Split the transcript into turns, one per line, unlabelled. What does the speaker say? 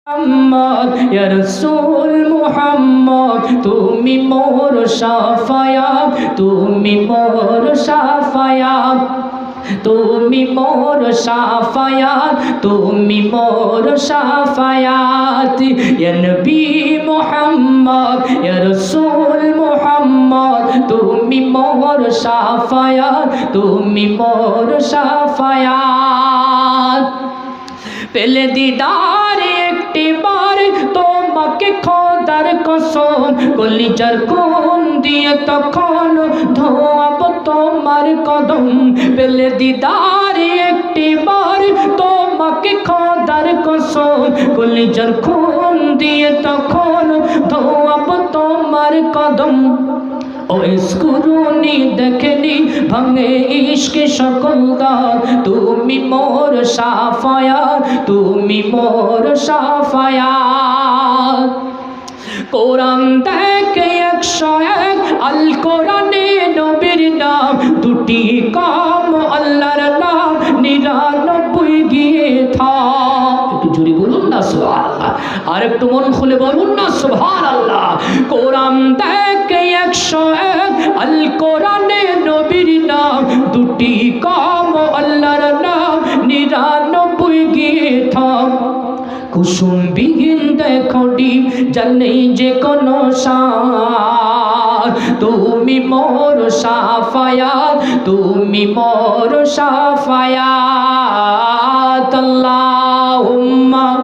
মুহাম্মদ ইয়া রাসূল মুহাম্মদ তুমি মোর শাফায়াত তুমি মোর শাফায়াত তুমি মোর শাফায়াত তুমি মোর শাফায়াত ইয়া নবী মুহাম্মদ ইয়া রাসূল মুহাম্মদ তুমি মোর শাফায়াত তুমি মোর শাফায়াত পেলে দিদার একটি বার তোমাকে খোদার কসম কলিজার কোন দিয়ে তখন ধোয়াব তোমার কদম পেলে দিদার একটি বার তোমাকে খোদার কসম কলিজার কোন দিয়ে তখন ধোয়াব তোমার কদম ওইস্কুরুনি দেখেনি ভাঙে ইশকে সকল গান তুমি মোর শাফায়াত তুমি মোর শাফায়াত কোরআন দেখে 101 আল কোরআনে নবীর নাম দুটি কাম আল্লাহর নাম 99 গিয়ে থা একটু জোরে বলুন না সুবহানাল্লাহ আর একটু মন খুলে বলুন না সুবহানাল্লাহ কোরআন দেখে 101 আল কোরআনে নবীর নাম দুটি কাম আল্লাহর নাম 99 গিয়ে থা কুসুম বিহীন দেখো ডিপ জানে যে কোনো সার তুমি মোর শাফায়াত তুমি মোর শাফায়াত আল্লাহুম্মা